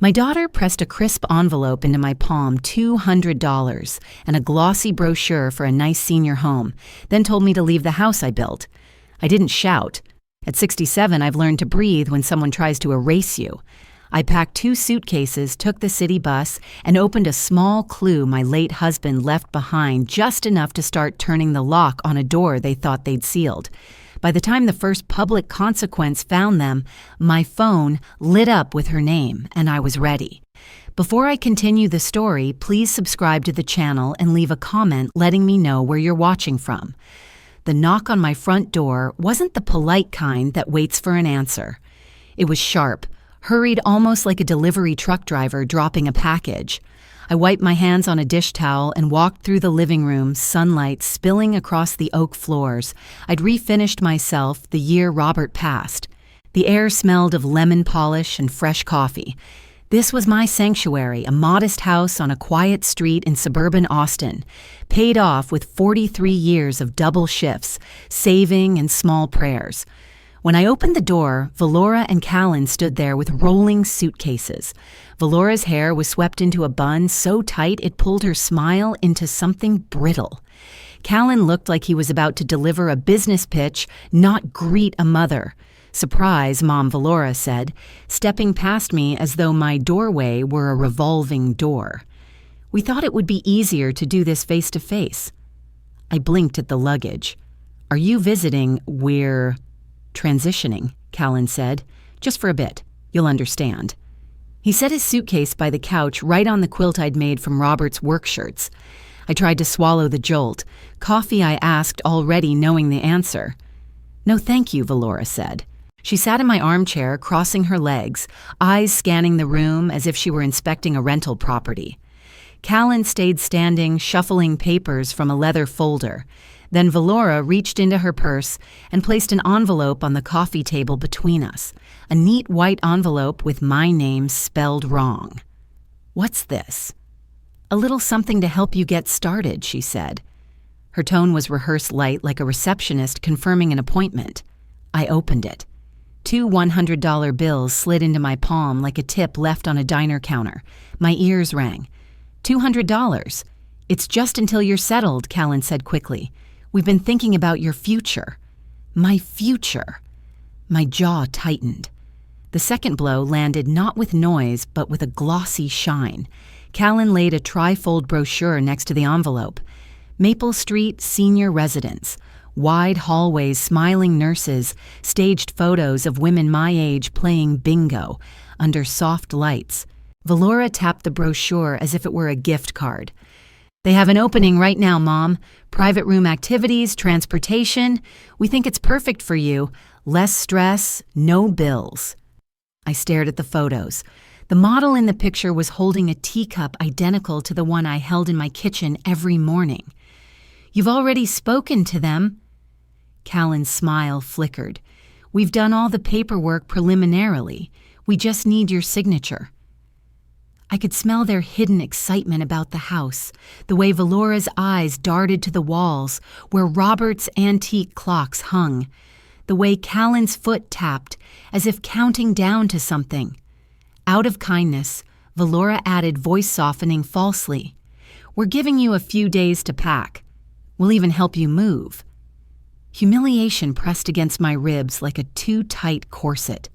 My daughter pressed a crisp envelope into my palm, $200, and a glossy brochure for a nice senior home, then told me to leave the house I built. I didn't shout. At 67, I've learned to breathe when someone tries to erase you. I packed 2 suitcases, took the city bus, and opened a small clue my late husband left behind, just enough to start turning the lock on a door they thought they'd sealed. By the time the first public consequence found them, my phone lit up with her name, and I was ready. Before I continue the story, please subscribe to the channel and leave a comment letting me know where you're watching from. The knock on my front door wasn't the polite kind that waits for an answer. It was sharp, hurried almost like a delivery truck driver dropping a package. I wiped my hands on a dish towel and walked through the living room, sunlight spilling across the oak floors. I'd refinished myself the year Robert passed. The air smelled of lemon polish and fresh coffee. This was my sanctuary, a modest house on a quiet street in suburban Austin, paid off with 43 years of double shifts, saving and small prayers. When I opened the door, Valora and Callan stood there with rolling suitcases. Valora's hair was swept into a bun so tight it pulled her smile into something brittle. Callan looked like he was about to deliver a business pitch, not greet a mother. "Surprise," Mom Valora said, stepping past me as though my doorway were a revolving door. "We thought it would be easier to do this face to face." I blinked at the luggage. "Are you visiting? We're transitioning," Callan said. "Just for a bit. You'll understand." He set his suitcase by the couch right on the quilt I'd made from Robert's work shirts. I tried to swallow the jolt. Coffee, I asked, already knowing the answer. "No, thank you," Valora said. She sat in my armchair, crossing her legs, eyes scanning the room as if she were inspecting a rental property. Callan stayed standing, shuffling papers from a leather folder. Then Valora reached into her purse and placed an envelope on the coffee table between us, a neat white envelope with my name spelled wrong. "What's this?" "A little something to help you get started," she said. Her tone was rehearsed light, like a receptionist confirming an appointment. I opened it. 2 $100 bills slid into my palm like a tip left on a diner counter. My ears rang. $200. "It's just until you're settled," Callan said quickly. "We've been thinking about your future." My future. My jaw tightened. The second blow landed not with noise, but with a glossy shine. Callan laid a tri-fold brochure next to the envelope. Maple Street Senior Residence. Wide hallways, smiling nurses, staged photos of women my age playing bingo under soft lights. Valora tapped the brochure as if it were a gift card. "They have an opening right now, Mom. Private room activities, transportation. We think it's perfect for you. Less stress, no bills." I stared at the photos. The model in the picture was holding a teacup identical to the one I held in my kitchen every morning. "You've already spoken to them." Callan's smile flickered. "We've done all the paperwork preliminarily. We just need your signature." I could smell their hidden excitement about the house, the way Valora's eyes darted to the walls where Robert's antique clocks hung, the way Callan's foot tapped as if counting down to something. Out of kindness, Valora added, voice softening falsely, "We're giving you a few days to pack. We'll even help you move." Humiliation pressed against my ribs like a too-tight corset.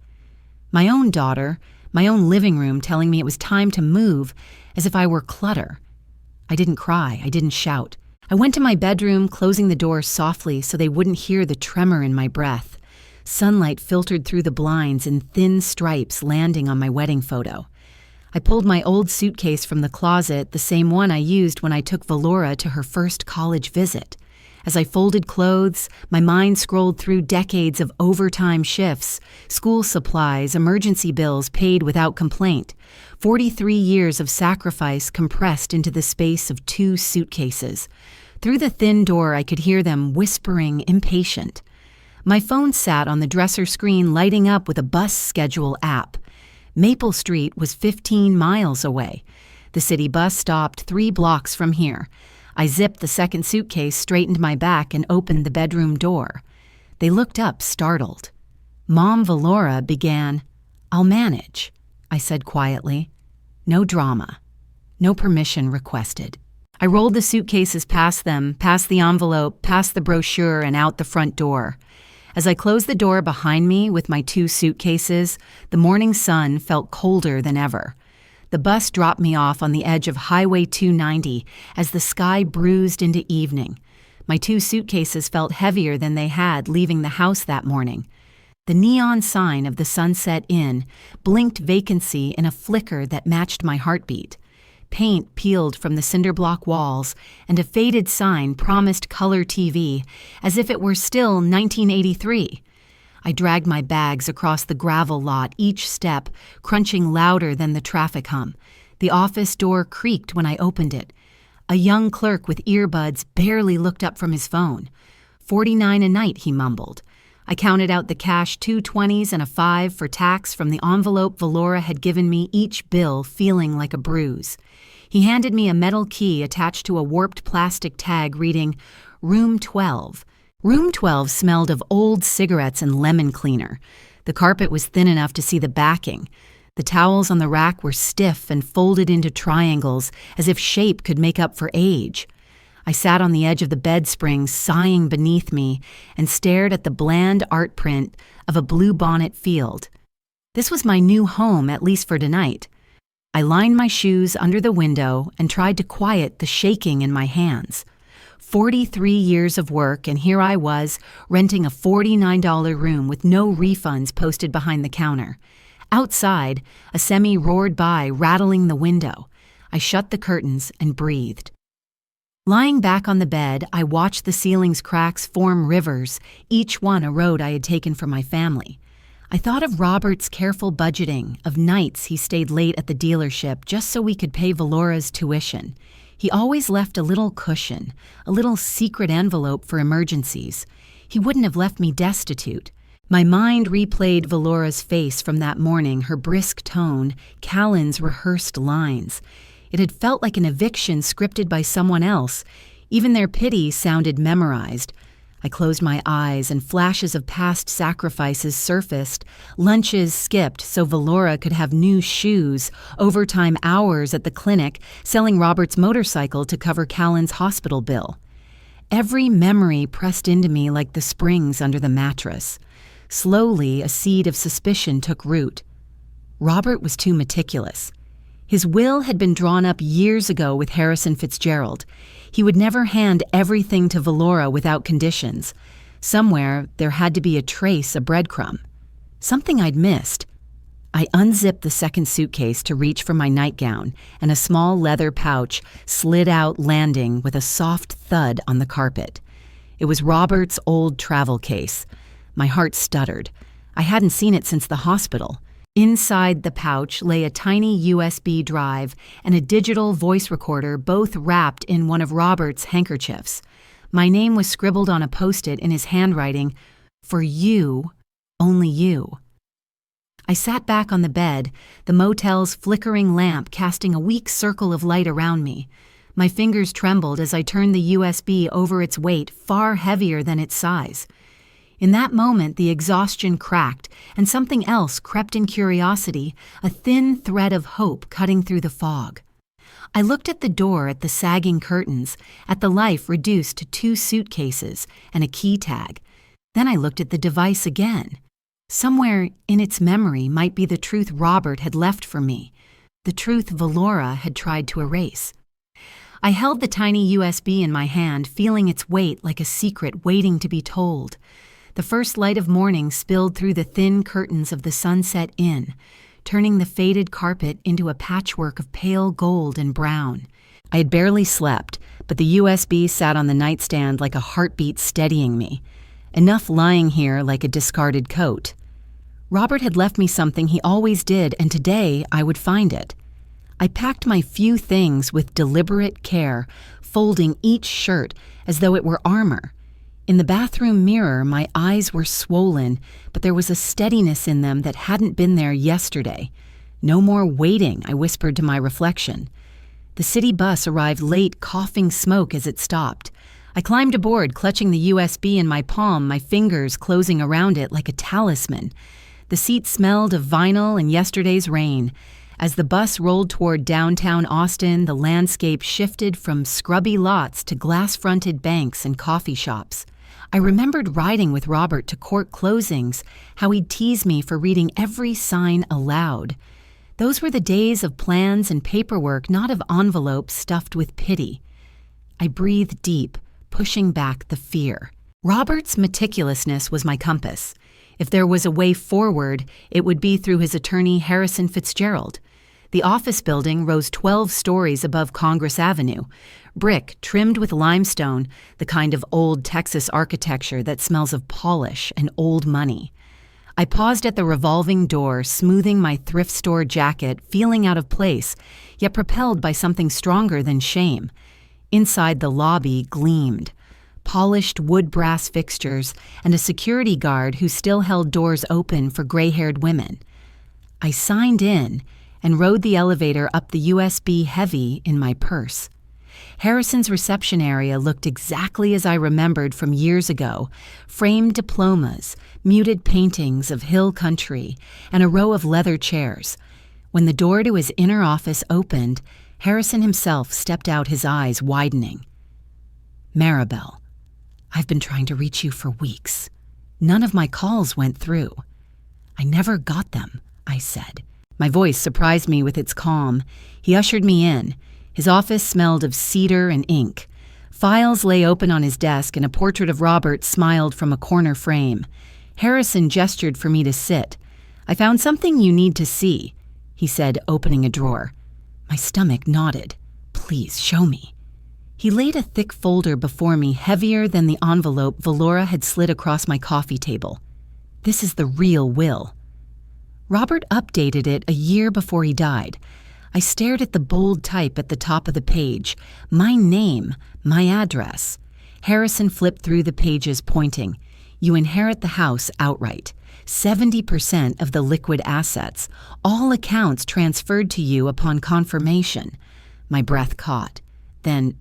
My own daughter, my own living room telling me it was time to move, as if I were clutter. I didn't cry, I didn't shout. I went to my bedroom, closing the door softly so they wouldn't hear the tremor in my breath. Sunlight filtered through the blinds in thin stripes landing on my wedding photo. I pulled my old suitcase from the closet, the same one I used when I took Valora to her first college visit. As I folded clothes, my mind scrolled through decades of overtime shifts, school supplies, emergency bills paid without complaint, 43 years of sacrifice compressed into the space of 2 suitcases. Through the thin door, I could hear them whispering, impatient. My phone sat on the dresser screen, lighting up with a bus schedule app. Maple Street was 15 miles away. The city bus stopped 3 blocks from here. I zipped the second suitcase, straightened my back, and opened the bedroom door. They looked up, startled. Mom Valora began, "I'll manage," I said quietly. No drama. No permission requested. I rolled the suitcases past them, past the envelope, past the brochure, and out the front door. As I closed the door behind me with my 2 suitcases, the morning sun felt colder than ever. The bus dropped me off on the edge of Highway 290 as the sky bruised into evening. My 2 suitcases felt heavier than they had leaving the house that morning. The neon sign of the Sunset Inn blinked vacancy in a flicker that matched my heartbeat. Paint peeled from the cinder block walls, and a faded sign promised color TV, as if it were still 1983. I dragged my bags across the gravel lot, each step crunching louder than the traffic hum. The office door creaked when I opened it. A young clerk with earbuds barely looked up from his phone. $49 a night, he mumbled. I counted out the cash 2 20s and a 5 for tax from the envelope Valora had given me, each bill feeling like a bruise. He handed me a metal key attached to a warped plastic tag reading, Room 12. Room 12 smelled of old cigarettes and lemon cleaner. The carpet was thin enough to see the backing. The towels on the rack were stiff and folded into triangles, as if shape could make up for age. I sat on the edge of the bed springs, sighing beneath me, and stared at the bland art print of a bluebonnet field. This was my new home, at least for tonight. I lined my shoes under the window and tried to quiet the shaking in my hands. 43 years of work, and here I was, renting a $49 room with no refunds posted behind the counter. Outside, a semi roared by, rattling the window. I shut the curtains and breathed. Lying back on the bed, I watched the ceiling's cracks form rivers, each one a road I had taken for my family. I thought of Robert's careful budgeting, of nights he stayed late at the dealership just so we could pay Valora's tuition. He always left a little cushion, a little secret envelope for emergencies. He wouldn't have left me destitute. My mind replayed Valora's face from that morning, her brisk tone, Callan's rehearsed lines. It had felt like an eviction scripted by someone else. Even their pity sounded memorized. I closed my eyes and flashes of past sacrifices surfaced. Lunches skipped so Valora could have new shoes, overtime hours at the clinic, selling Robert's motorcycle to cover Callan's hospital bill. Every memory pressed into me like the springs under the mattress. Slowly, a seed of suspicion took root. Robert was too meticulous. His will had been drawn up years ago with Harrison Fitzgerald. He would never hand everything to Valora without conditions. Somewhere, there had to be a trace, a breadcrumb. Something I'd missed. I unzipped the second suitcase to reach for my nightgown, and a small leather pouch slid out, landing with a soft thud on the carpet. It was Robert's old travel case. My heart stuttered. I hadn't seen it since the hospital. Inside the pouch lay a tiny USB drive and a digital voice recorder, both wrapped in one of Robert's handkerchiefs. My name was scribbled on a post-it in his handwriting, "For you, only you." I sat back on the bed, the motel's flickering lamp casting a weak circle of light around me. My fingers trembled as I turned the USB over its weight, far heavier than its size. In that moment, the exhaustion cracked, and something else crept in curiosity, a thin thread of hope cutting through the fog. I looked at the door, at the sagging curtains, at the life reduced to 2 suitcases and a key tag. Then I looked at the device again. Somewhere in its memory might be the truth Robert had left for me, the truth Valora had tried to erase. I held the tiny USB in my hand, feeling its weight like a secret waiting to be told. The first light of morning spilled through the thin curtains of the Sunset Inn, turning the faded carpet into a patchwork of pale gold and brown. I had barely slept, but the USB sat on the nightstand like a heartbeat steadying me. Enough lying here like a discarded coat. Robert had left me something he always did, and today I would find it. I packed my few things with deliberate care, folding each shirt as though it were armor. In the bathroom mirror, my eyes were swollen, but there was a steadiness in them that hadn't been there yesterday. "No more waiting," I whispered to my reflection. The city bus arrived late, coughing smoke as it stopped. I climbed aboard, clutching the USB in my palm, my fingers closing around it like a talisman. The seat smelled of vinyl and yesterday's rain. As the bus rolled toward downtown Austin, the landscape shifted from scrubby lots to glass-fronted banks and coffee shops. I remembered riding with Robert to court closings, how he'd tease me for reading every sign aloud. Those were the days of plans and paperwork, not of envelopes stuffed with pity. I breathed deep, pushing back the fear. Robert's meticulousness was my compass. If there was a way forward, it would be through his attorney, Harrison Fitzgerald. The office building rose 12 stories above Congress Avenue, brick trimmed with limestone, the kind of old Texas architecture that smells of polish and old money. I paused at the revolving door, smoothing my thrift store jacket, feeling out of place, yet propelled by something stronger than shame. Inside, the lobby gleamed. Polished wood brass fixtures and a security guard who still held doors open for gray-haired women. I signed in and rode the elevator up the USB heavy in my purse. Harrison's reception area looked exactly as I remembered from years ago: framed diplomas, muted paintings of hill country, and a row of leather chairs. When the door to his inner office opened, Harrison himself stepped out, his eyes widening. "Maribel, I've been trying to reach you for weeks. None of my calls went through." "I never got them," I said. My voice surprised me with its calm. He ushered me in. His office smelled of cedar and ink. Files lay open on his desk, and a portrait of Robert smiled from a corner frame. Harrison gestured for me to sit. "I found something you need to see," he said, opening a drawer. My stomach nodded. "Please, show me." He laid a thick folder before me, heavier than the envelope Valora had slid across my coffee table. "This is the real will." Robert updated it a year before he died. I stared at the bold type at the top of the page. My name, my address. Harrison flipped through the pages, pointing. "You inherit the house outright. 70% of the liquid assets. All accounts transferred to you upon confirmation." My breath caught. Then,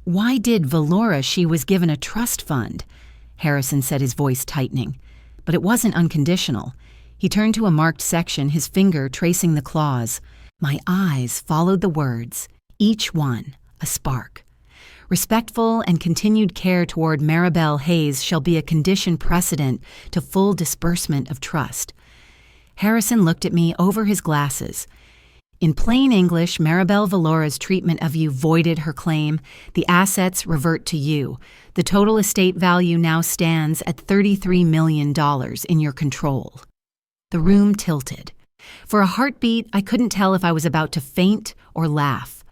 "Why did Valora? She was given a trust fund," Harrison said, his voice tightening. But it wasn't unconditional. He turned to a marked section, his finger tracing the clause. My eyes followed the words, each one a spark. "Respectful and continued care toward Maribel Hayes shall be a condition precedent to full disbursement of trust." Harrison looked at me over his glasses. "In plain English, Maribel Valora's treatment of you voided her claim. The assets revert to you. The total estate value now stands at $33 million in your control." The room tilted. For a heartbeat, I couldn't tell if I was about to faint or laugh.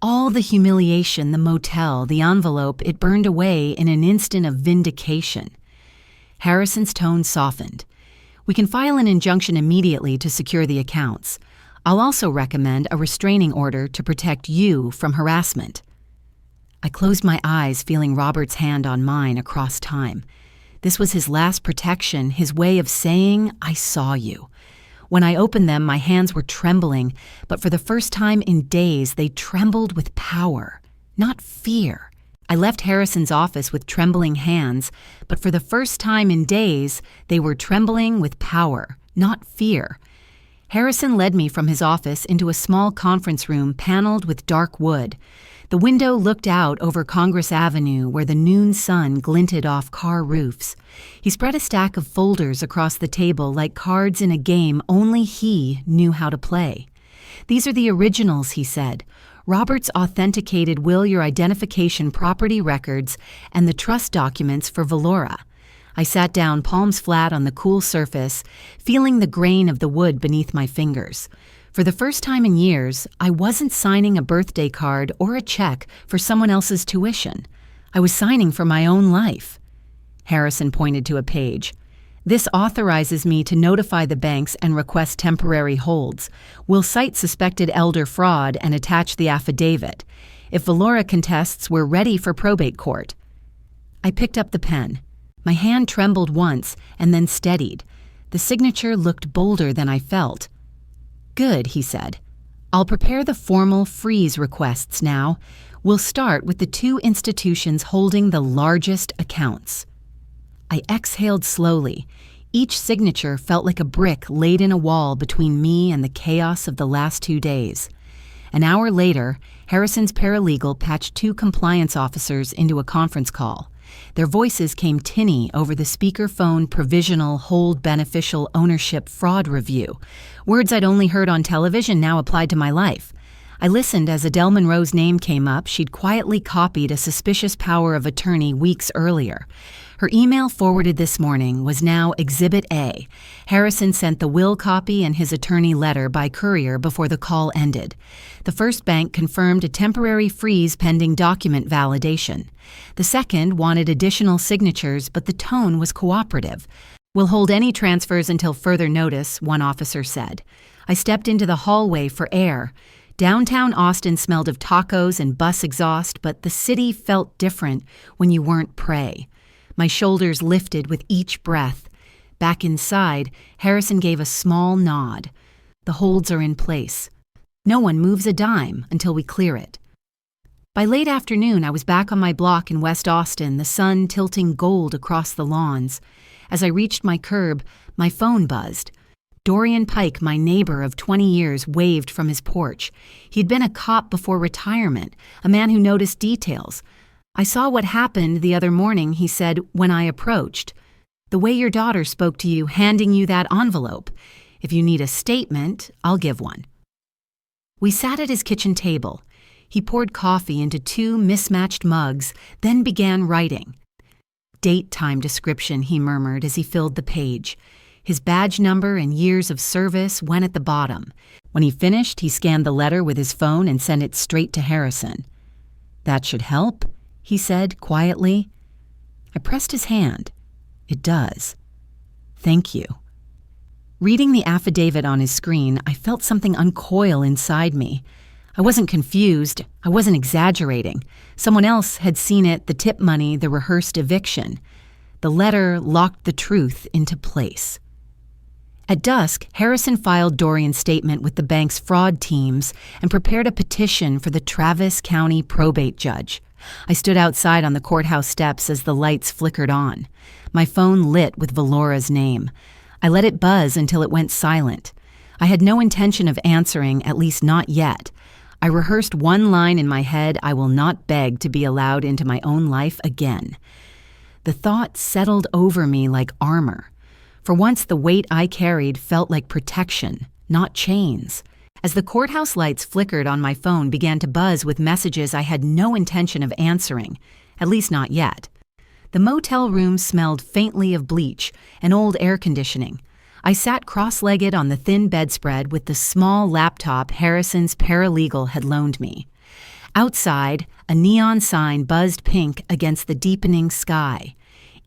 All the humiliation, the motel, the envelope, it burned away in an instant of vindication. Harrison's tone softened. "We can file an injunction immediately to secure the accounts. I'll also recommend a restraining order to protect you from harassment." I closed my eyes, feeling Robert's hand on mine across time. This was his last protection, his way of saying, "I saw you." When I opened them, my hands were trembling, but for the first time in days, they trembled with power, not fear. I left Harrison's office with trembling hands, but for the first time in days, they were trembling with power, not fear. Harrison led me from his office into a small conference room paneled with dark wood. The window looked out over Congress Avenue, where the noon sun glinted off car roofs. He spread a stack of folders across the table like cards in a game only he knew how to play. "These are the originals," he said. "Robert's authenticated will, your identification, property records, and the trust documents for Valora." I sat down, palms flat on the cool surface, feeling the grain of the wood beneath my fingers. For the first time in years, I wasn't signing a birthday card or a check for someone else's tuition. I was signing for my own life. Harrison pointed to a page. "This authorizes me to notify the banks and request temporary holds. We'll cite suspected elder fraud and attach the affidavit. If Valora contests, we're ready for probate court." I picked up the pen. My hand trembled once and then steadied. The signature looked bolder than I felt. "Good," he said. "I'll prepare the formal freeze requests now. We'll start with the two institutions holding the largest accounts." I exhaled slowly. Each signature felt like a brick laid in a wall between me and the chaos of the last 2 days. An hour later, Harrison's paralegal patched 2 compliance officers into a conference call. Their voices came tinny over the speakerphone provisional hold beneficial ownership fraud review. Words I'd only heard on television now applied to my life. I listened as Adele Monroe's name came up. She'd quietly copied a suspicious power of attorney weeks earlier. Her email forwarded this morning was now Exhibit A. Harrison sent the will copy and his attorney letter by courier before the call ended. The first bank confirmed a temporary freeze pending document validation. The second wanted additional signatures, but the tone was cooperative. "We'll hold any transfers until further notice," one officer said. I stepped into the hallway for air. Downtown Austin smelled of tacos and bus exhaust, but the city felt different when you weren't prey. My shoulders lifted with each breath. Back inside, Harrison gave a small nod. "The holds are in place. No one moves a dime until we clear it." By late afternoon, I was back on my block in West Austin, the sun tilting gold across the lawns. As I reached my curb, my phone buzzed. Dorian Pike, my neighbor of 20 years, waved from his porch. He'd been a cop before retirement, a man who noticed details. "I saw what happened the other morning," he said, when I approached. "The way your daughter spoke to you, handing you that envelope. If you need a statement, I'll give one." We sat at his kitchen table. He poured coffee into 2 mismatched mugs, then began writing. "Date time description," he murmured as he filled the page. His badge number and years of service went at the bottom. When he finished, he scanned the letter with his phone and sent it straight to Harrison. "That should help," he said quietly. I pressed his hand. "It does. Thank you." Reading the affidavit on his screen, I felt something uncoil inside me. I wasn't confused. I wasn't exaggerating. Someone else had seen it, the tip money, the rehearsed eviction. The letter locked the truth into place. At dusk, Harrison filed Dorian's statement with the bank's fraud teams and prepared a petition for the Travis County probate judge. I stood outside on the courthouse steps as the lights flickered on. My phone lit with Valora's name. I let it buzz until it went silent. I had no intention of answering, at least not yet. I rehearsed one line in my head: "I will not beg to be allowed into my own life again." The thought settled over me like armor. For once, the weight I carried felt like protection, not chains. As the courthouse lights flickered on my phone began to buzz with messages I had no intention of answering, at least not yet. The motel room smelled faintly of bleach and old air conditioning. I sat cross-legged on the thin bedspread with the small laptop Harrison's paralegal had loaned me. Outside, a neon sign buzzed pink against the deepening sky.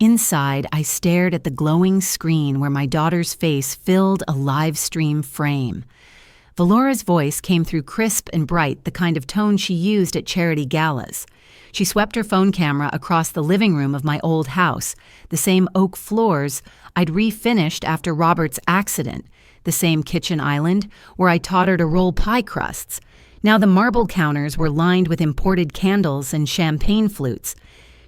Inside, I stared at the glowing screen where my daughter's face filled a live stream frame. Valora's voice came through crisp and bright, the kind of tone she used at charity galas. She swept her phone camera across the living room of my old house, the same oak floors I'd refinished after Robert's accident, the same kitchen island where I taught her to roll pie crusts. Now the marble counters were lined with imported candles and champagne flutes.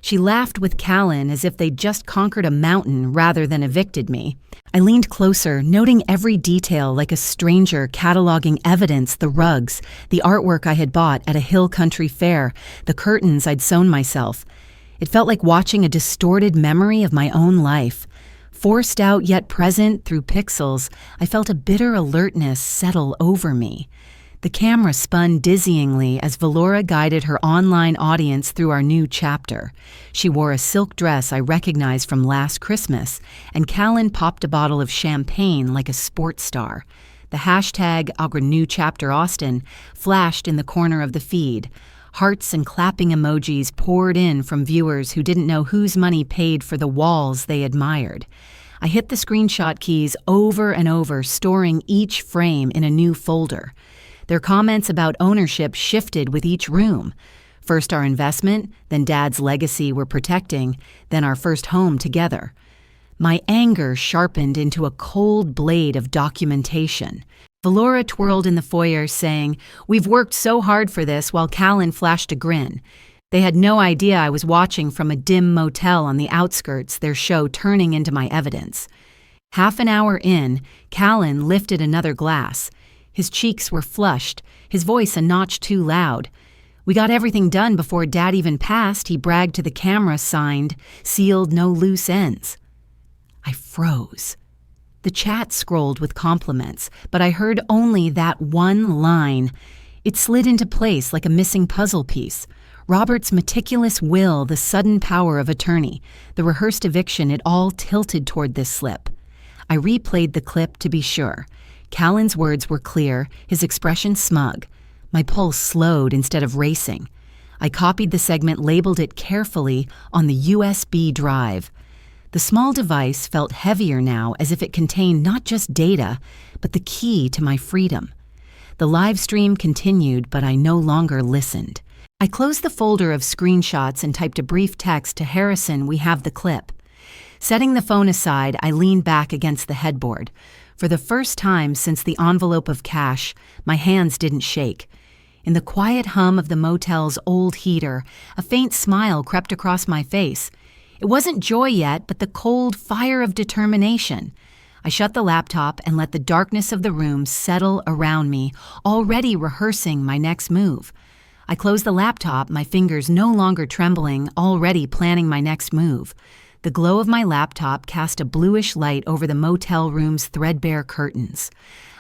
She laughed with Callan as if they'd just conquered a mountain rather than evicted me. I leaned closer, noting every detail like a stranger cataloging evidence: the rugs, the artwork I had bought at a hill country fair, the curtains I'd sewn myself. It felt like watching a distorted memory of my own life. Forced out yet present through pixels, I felt a bitter alertness settle over me. The camera spun dizzyingly as Valora guided her online audience through our new chapter. She wore a silk dress I recognized from last Christmas, and Callan popped a bottle of champagne like a sports star. The hashtag #OurNewChapterAustin flashed in the corner of the feed. Hearts and clapping emojis poured in from viewers who didn't know whose money paid for the walls they admired. I hit the screenshot keys over and over, storing each frame in a new folder. Their comments about ownership shifted with each room. First our investment, then Dad's legacy we're protecting, then our first home together. My anger sharpened into a cold blade of documentation. Valora twirled in the foyer saying, "We've worked so hard for this," while Callan flashed a grin. They had no idea I was watching from a dim motel on the outskirts, their show turning into my evidence. Half an hour in, Callan lifted another glass. His cheeks were flushed, his voice a notch too loud. "We got everything done before Dad even passed," he bragged to the camera, signed, "Sealed, no loose ends." I froze. The chat scrolled with compliments, but I heard only that one line. It slid into place like a missing puzzle piece. Robert's meticulous will, the sudden power of attorney, the rehearsed eviction, it all tilted toward this slip. I replayed the clip to be sure. Callan's words were clear, his expression smug. My pulse slowed instead of racing. I copied the segment, labeled it carefully on the USB drive. The small device felt heavier now, as if it contained not just data, but the key to my freedom. The live stream continued, but I no longer listened. I closed the folder of screenshots and typed a brief text to Harrison, "We have the clip." Setting the phone aside, I leaned back against the headboard. For the first time since the envelope of cash, my hands didn't shake. In the quiet hum of the motel's old heater, a faint smile crept across my face. It wasn't joy yet, but the cold fire of determination. I shut the laptop and let the darkness of the room settle around me, already rehearsing my next move. I closed the laptop, my fingers no longer trembling, already planning my next move. The glow of my laptop cast a bluish light over the motel room's threadbare curtains.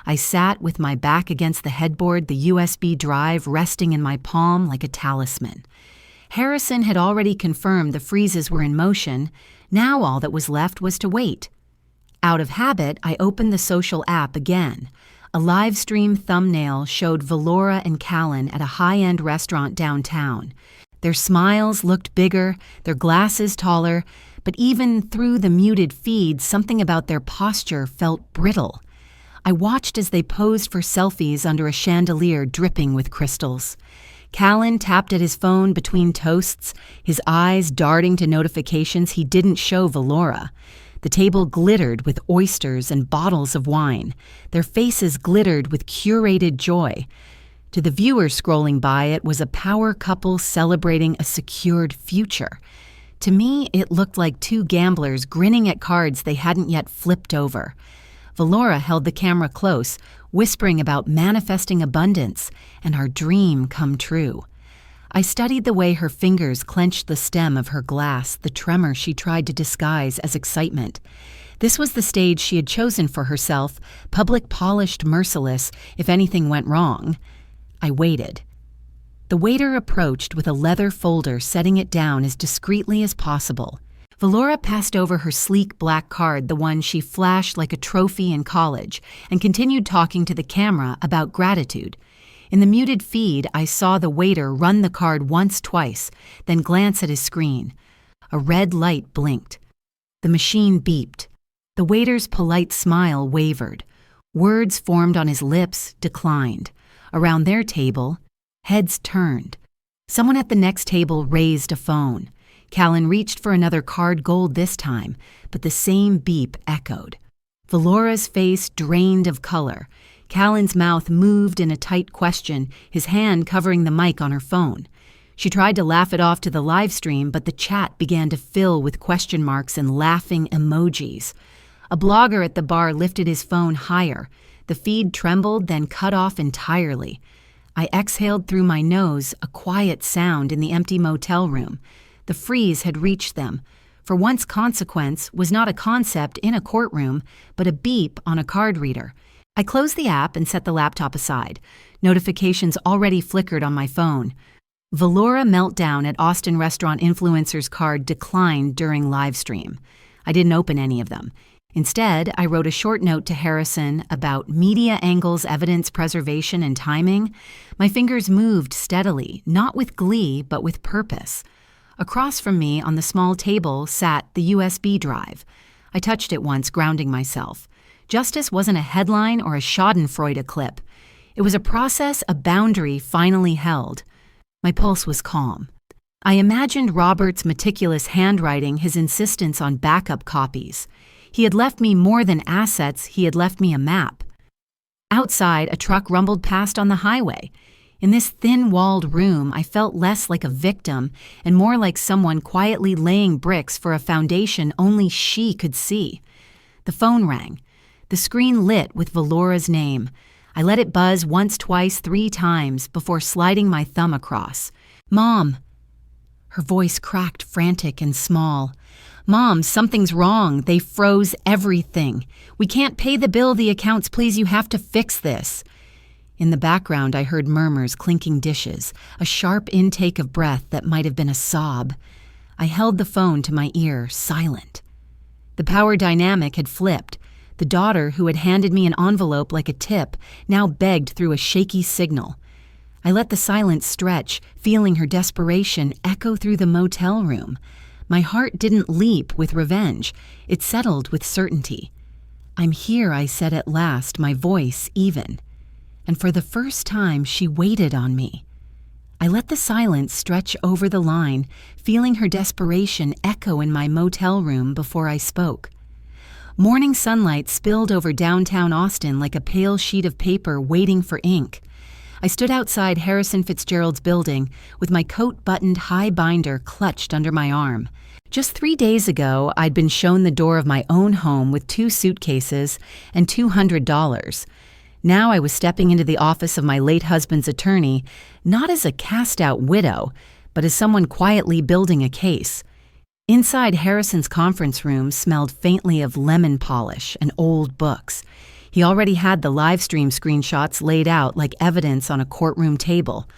I sat with my back against the headboard, the USB drive resting in my palm like a talisman. Harrison had already confirmed the freezes were in motion. Now all that was left was to wait. Out of habit, I opened the social app again. A live stream thumbnail showed Valora and Callan at a high-end restaurant downtown. Their smiles looked bigger, their glasses taller, but even through the muted feed, something about their posture felt brittle. I watched as they posed for selfies under a chandelier dripping with crystals. Callan tapped at his phone between toasts, his eyes darting to notifications he didn't show Valora. The table glittered with oysters and bottles of wine. Their faces glittered with curated joy. To the viewer scrolling by, it was a power couple celebrating a secured future. To me, it looked like two gamblers grinning at cards they hadn't yet flipped over. Valora held the camera close, whispering about manifesting abundance and our dream come true. I studied the way her fingers clenched the stem of her glass, the tremor she tried to disguise as excitement. This was the stage she had chosen for herself, public, polished, merciless, if anything went wrong. I waited. The waiter approached with a leather folder, setting it down as discreetly as possible. Valora passed over her sleek black card, the one she flashed like a trophy in college, and continued talking to the camera about gratitude. In the muted feed, I saw the waiter run the card once, twice, then glance at his screen. A red light blinked. The machine beeped. The waiter's polite smile wavered. Words formed on his lips declined. Around their table, heads turned. Someone at the next table raised a phone. Callan reached for another card, gold this time, but the same beep echoed. Valora's face drained of color. Callan's mouth moved in a tight question, his hand covering the mic on her phone. She tried to laugh it off to the live stream, but the chat began to fill with question marks and laughing emojis. A blogger at the bar lifted his phone higher. The feed trembled, then cut off entirely. I exhaled through my nose, a quiet sound in the empty motel room. The freeze had reached them. For once, consequence was not a concept in a courtroom, but a beep on a card reader. I closed the app and set the laptop aside. Notifications already flickered on my phone. Valora meltdown at Austin restaurant influencer's card declined during live stream. I didn't open any of them. Instead, I wrote a short note to Harrison about media angles, evidence preservation, and timing. My fingers moved steadily, not with glee, but with purpose. Across from me on the small table sat the USB drive. I touched it once, grounding myself. Justice wasn't a headline or a schadenfreude clip. It was a process, a boundary finally held. My pulse was calm. I imagined Robert's meticulous handwriting, his insistence on backup copies. He had left me more than assets, he had left me a map. Outside, a truck rumbled past on the highway. In this thin-walled room, I felt less like a victim and more like someone quietly laying bricks for a foundation only she could see. The phone rang. The screen lit with Valora's name. I let it buzz once, twice, 3 times before sliding my thumb across. "Mom." Her voice cracked, frantic and small. "Mom, something's wrong. They froze everything. We can't pay the bill, the accounts. Please, you have to fix this." In the background, I heard murmurs, clinking dishes, a sharp intake of breath that might have been a sob. I held the phone to my ear, silent. The power dynamic had flipped. The daughter, who had handed me an envelope like a tip, now begged through a shaky signal. I let the silence stretch, feeling her desperation echo through the motel room. My heart didn't leap with revenge. It settled with certainty. "I'm here," I said at last, my voice even. And for the first time, she waited on me. I let the silence stretch over the line, feeling her desperation echo in my motel room before I spoke. Morning sunlight spilled over downtown Austin like a pale sheet of paper waiting for ink. I stood outside Harrison Fitzgerald's building with my coat buttoned high binder clutched under my arm. Just 3 days ago, I'd been shown the door of my own home with 2 suitcases and $200. Now I was stepping into the office of my late husband's attorney, not as a cast-out widow, but as someone quietly building a case. Inside, Harrison's conference room smelled faintly of lemon polish and old books. He already had the live stream screenshots laid out like evidence on a courtroom table.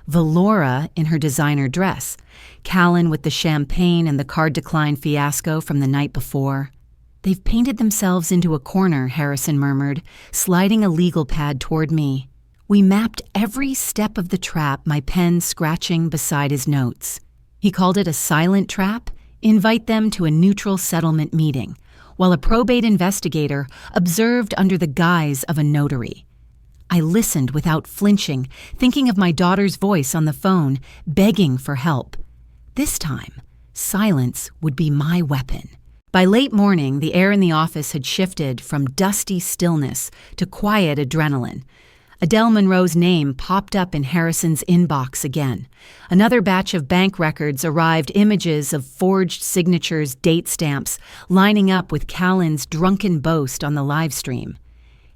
Valora in her designer dress. Callan with the champagne and the card decline fiasco from the night before. "They've painted themselves into a corner," Harrison murmured, sliding a legal pad toward me. We mapped every step of the trap, my pen scratching beside his notes. He called it a silent trap. Invite them to a neutral settlement meeting, while a probate investigator observed under the guise of a notary. I listened without flinching, thinking of my daughter's voice on the phone, begging for help. This time, silence would be my weapon. By late morning, the air in the office had shifted from dusty stillness to quiet adrenaline. Adele Monroe's name popped up in Harrison's inbox again. Another batch of bank records arrived, images of forged signatures, date stamps, lining up with Callan's drunken boast on the live stream.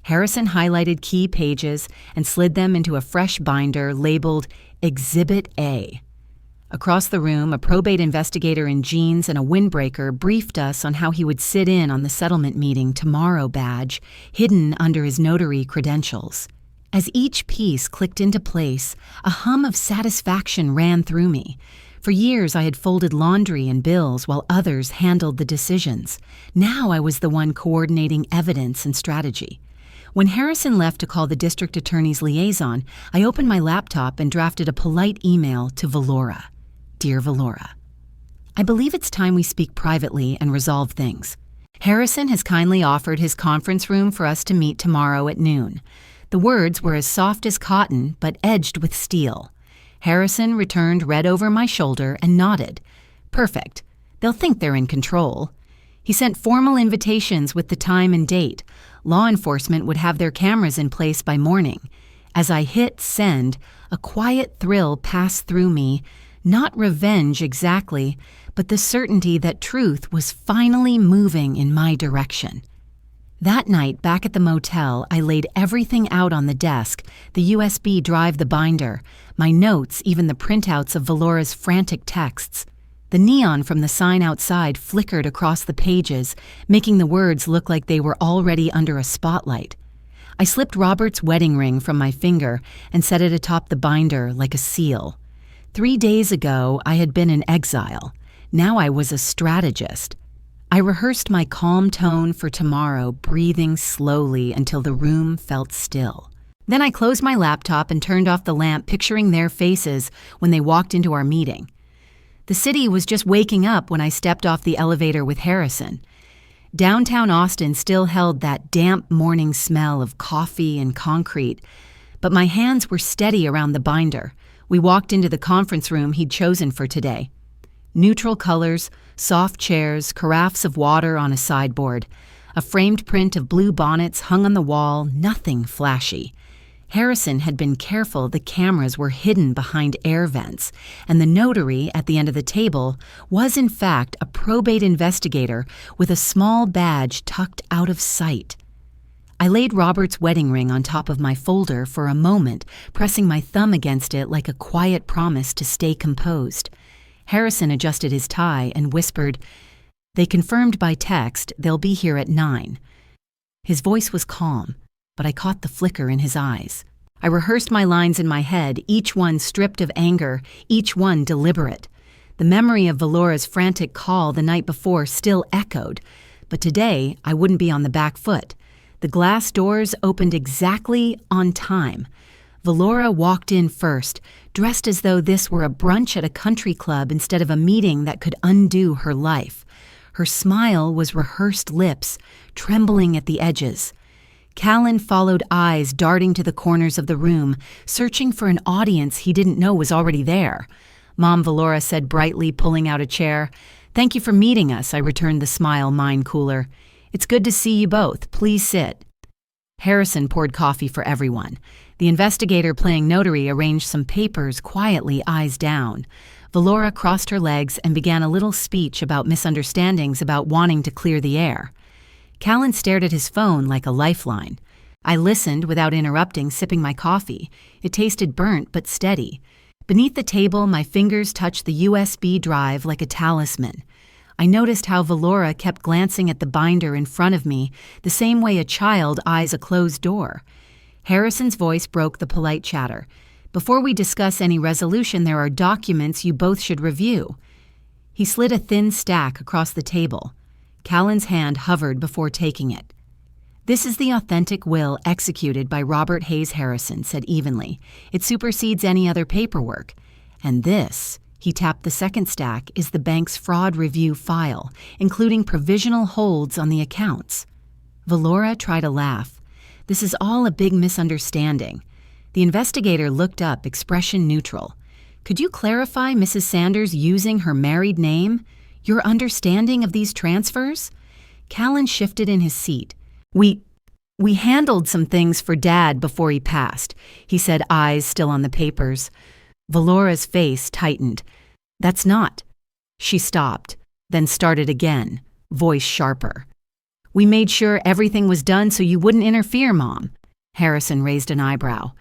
Harrison highlighted key pages and slid them into a fresh binder labeled Exhibit A. Across the room, a probate investigator in jeans and a windbreaker briefed us on how he would sit in on the settlement meeting tomorrow badge, hidden under his notary credentials. As each piece clicked into place, a hum of satisfaction ran through me. For years, I had folded laundry and bills while others handled the decisions. Now I was the one coordinating evidence and strategy. When Harrison left to call the district attorney's liaison, I opened my laptop and drafted a polite email to Valora. "Dear Valora, I believe it's time we speak privately and resolve things. Harrison has kindly offered his conference room for us to meet tomorrow at noon." The words were as soft as cotton, but edged with steel. Harrison returned red over my shoulder and nodded. "Perfect. They'll think they're in control." He sent formal invitations with the time and date. Law enforcement would have their cameras in place by morning. As I hit send, a quiet thrill passed through me, not revenge exactly, but the certainty that truth was finally moving in my direction. That night, back at the motel, I laid everything out on the desk, the USB drive, the binder, my notes, even the printouts of Valora's frantic texts. The neon from the sign outside flickered across the pages, making the words look like they were already under a spotlight. I slipped Robert's wedding ring from my finger and set it atop the binder like a seal. 3 days ago, I had been in exile. Now I was a strategist. I rehearsed my calm tone for tomorrow, breathing slowly until the room felt still. Then I closed my laptop and turned off the lamp, picturing their faces when they walked into our meeting. The city was just waking up when I stepped off the elevator with Harrison. Downtown Austin still held that damp morning smell of coffee and concrete, but my hands were steady around the binder. We walked into the conference room he'd chosen for today. Neutral colors, soft chairs, carafes of water on a sideboard. A framed print of blue bonnets hung on the wall, nothing flashy. Harrison had been careful the cameras were hidden behind air vents, and the notary at the end of the table was in fact a probate investigator with a small badge tucked out of sight. I laid Robert's wedding ring on top of my folder for a moment, pressing my thumb against it like a quiet promise to stay composed. Harrison adjusted his tie and whispered, "They confirmed by text they'll be here at 9. His voice was calm, but I caught the flicker in his eyes. I rehearsed my lines in my head, each one stripped of anger, each one deliberate. The memory of Valora's frantic call the night before still echoed, but today I wouldn't be on the back foot. The glass doors opened exactly on time. Valora walked in first, dressed as though this were a brunch at a country club instead of a meeting that could undo her life. Her smile was rehearsed lips, trembling at the edges. Callan followed eyes darting to the corners of the room, searching for an audience he didn't know was already there. Mom Valora said brightly, pulling out a chair. "Thank you for meeting us," I returned the smile, mine cooler. "It's good to see you both. Please sit." Harrison poured coffee for everyone. The investigator playing notary arranged some papers quietly, eyes down. Valora crossed her legs and began a little speech about misunderstandings about wanting to clear the air. Callan stared at his phone like a lifeline. I listened without interrupting, sipping my coffee. It tasted burnt but steady. Beneath the table, my fingers touched the USB drive like a talisman. I noticed how Valora kept glancing at the binder in front of me, the same way a child eyes a closed door. Harrison's voice broke the polite chatter. "Before we discuss any resolution, there are documents you both should review." He slid a thin stack across the table. Callan's hand hovered before taking it. "This is the authentic will executed by Robert Hayes Harrison," said evenly. "It supersedes any other paperwork. And this," he tapped the second stack, "is the bank's fraud review file, including provisional holds on the accounts." Valora tried a laugh. "This is all a big misunderstanding." The investigator looked up, expression neutral. "Could you clarify Mrs. Sanders using her married name? Your understanding of these transfers?" Callan shifted in his seat. We handled some things for Dad before he passed," he said, eyes still on the papers. Valora's face tightened. "That's not." She stopped, then started again, voice sharper. "We made sure everything was done so you wouldn't interfere, Mom." Harrison raised an eyebrow.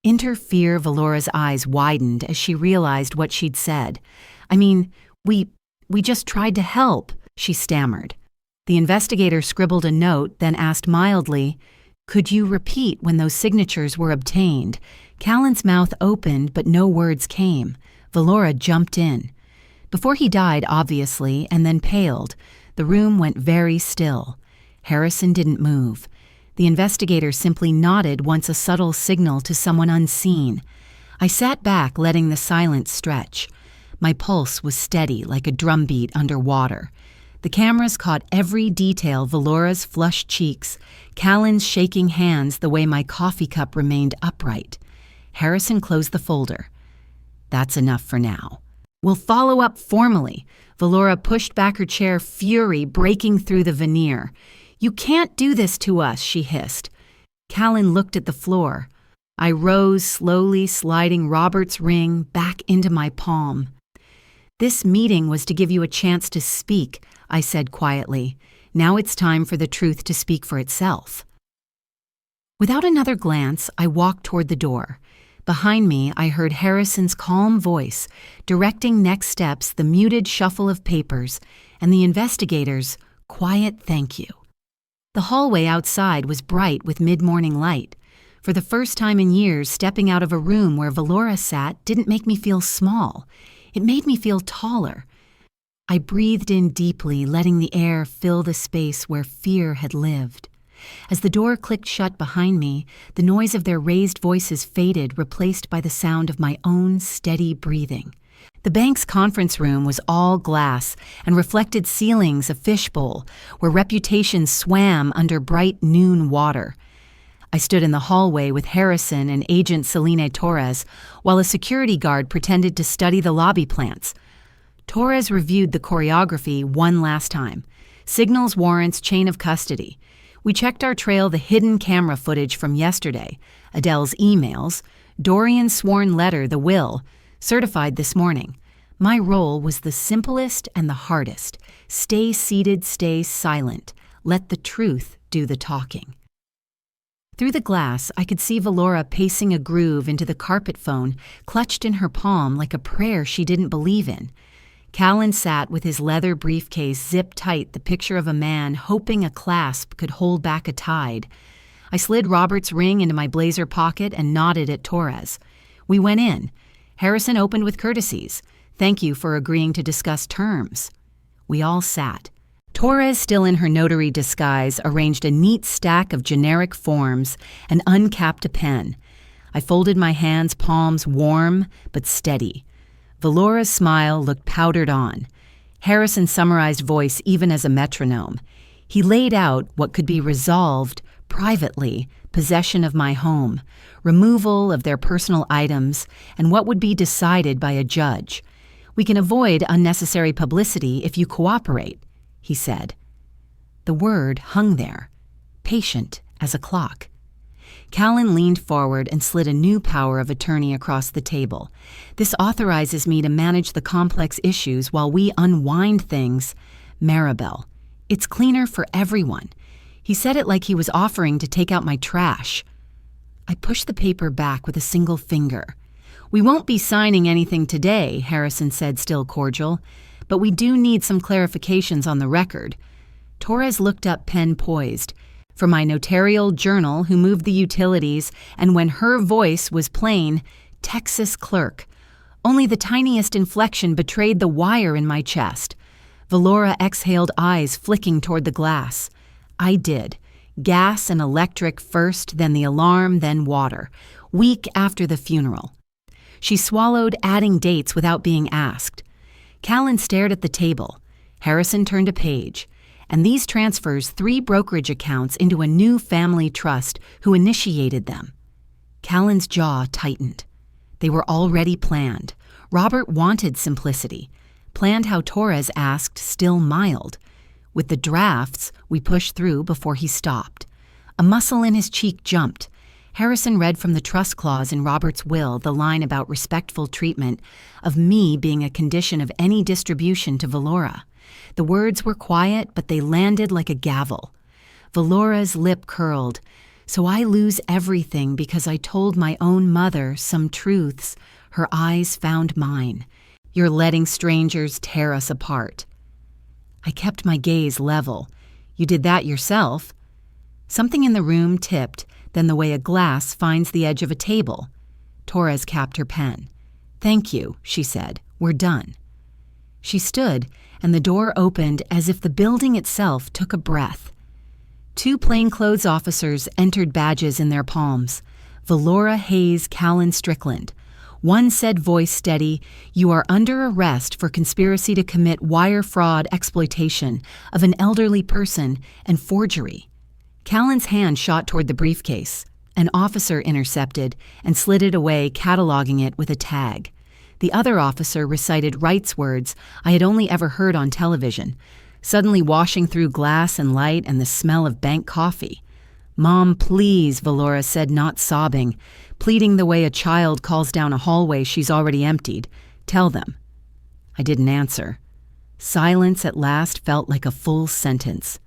Interfere? Valora's eyes widened as she realized what she'd said. "I mean, we just tried to help," she stammered. The investigator scribbled a note, then asked mildly, "Could you repeat when those signatures were obtained?" Callan's mouth opened, but no words came. Valora jumped in. "Before he died, obviously, and then paled." The room went very still. Harrison didn't move. The investigator simply nodded once, a subtle signal to someone unseen. I sat back, letting the silence stretch. My pulse was steady, like a drumbeat underwater. The cameras caught every detail: Valora's flushed cheeks, Callan's shaking hands, the way my coffee cup remained upright. Harrison closed the folder. "That's enough for now. We'll follow up formally." Valora pushed back her chair, fury breaking through the veneer. "You can't do this to us," she hissed. Callan looked at the floor. I rose slowly, sliding Robert's ring back into my palm. "This meeting was to give you a chance to speak," I said quietly. "Now it's time for the truth to speak for itself." Without another glance, I walked toward the door. Behind me, I heard Harrison's calm voice, directing next steps, the muted shuffle of papers, and the investigator's quiet thank you. The hallway outside was bright with mid-morning light. For the first time in years, stepping out of a room where Valora sat didn't make me feel small. It made me feel taller. I breathed in deeply, letting the air fill the space where fear had lived. As the door clicked shut behind me, the noise of their raised voices faded, replaced by the sound of my own steady breathing. The bank's conference room was all glass and reflected ceilings of fishbowl, where reputations swam under bright noon water. I stood in the hallway with Harrison and Agent Selene Torres, while a security guard pretended to study the lobby plants. Torres reviewed the choreography one last time. Signals, warrants, chain of custody. We checked our trail the hidden camera footage from yesterday, Adele's emails, Dorian's sworn letter, the will, certified this morning. My role was the simplest and the hardest. Stay seated, stay silent. Let the truth do the talking. Through the glass, I could see Valora pacing a groove into the carpet phone, clutched in her palm like a prayer she didn't believe in. Callan sat with his leather briefcase zipped tight, the picture of a man hoping a clasp could hold back a tide. I slid Robert's ring into my blazer pocket and nodded at Torres. We went in. Harrison opened with courtesies. Thank you for agreeing to discuss terms. We all sat. Torres, still in her notary disguise, arranged a neat stack of generic forms and uncapped a pen. I folded my hands, palms warm but steady. Valora's smile looked powdered on. Harrison summarized voice even as a metronome. He laid out what could be resolved privately: possession of my home, removal of their personal items, and what would be decided by a judge. We can avoid unnecessary publicity if you cooperate, he said. The word hung there, patient as a clock. Callan leaned forward and slid a new power of attorney across the table. This authorizes me to manage the complex issues while we unwind things. Maribel. It's cleaner for everyone. He said it like he was offering to take out my trash. I pushed the paper back with a single finger. We won't be signing anything today, Harrison said, still cordial, but we do need some clarifications on the record. Torres looked up, pen poised. For my notarial journal, who moved the utilities, and when her voice was plain, Texas clerk. Only the tiniest inflection betrayed the wire in my chest. Valora exhaled, eyes flicking toward the glass. I did. Gas and electric first, then the alarm, then water. Week after the funeral. She swallowed, adding dates without being asked. Callan stared at the table. Harrison turned a page. And these transfers 3 brokerage accounts into a new family trust who initiated them. Callan's jaw tightened. They were already planned. Robert wanted simplicity. Planned how Torres asked, still mild. With the drafts, we pushed through before he stopped. A muscle in his cheek jumped. Harrison read from the trust clause in Robert's will the line about respectful treatment of me being a condition of any distribution to Valora. The words were quiet, but they landed like a gavel. Valora's lip curled. So I lose everything because I told my own mother some truths. Her eyes found mine. You're letting strangers tear us apart. I kept my gaze level. You did that yourself. Something in the room tipped, then the way a glass finds the edge of a table. Torres capped her pen. Thank you, she said. We're done. She stood, and the door opened as if the building itself took a breath. 2 plainclothes officers entered, badges in their palms. Valora Hayes, Callan Strickland. One said, voice steady, "You are under arrest for conspiracy to commit wire fraud, exploitation of an elderly person, and forgery." Callan's hand shot toward the briefcase. An officer intercepted and slid it away, cataloging it with a tag. The other officer recited rights words I had only ever heard on television, suddenly washing through glass and light and the smell of bank coffee. "Mom, please," Valora said, not sobbing, pleading the way a child calls down a hallway she's already emptied. "Tell them." I didn't answer. Silence at last felt like a full sentence.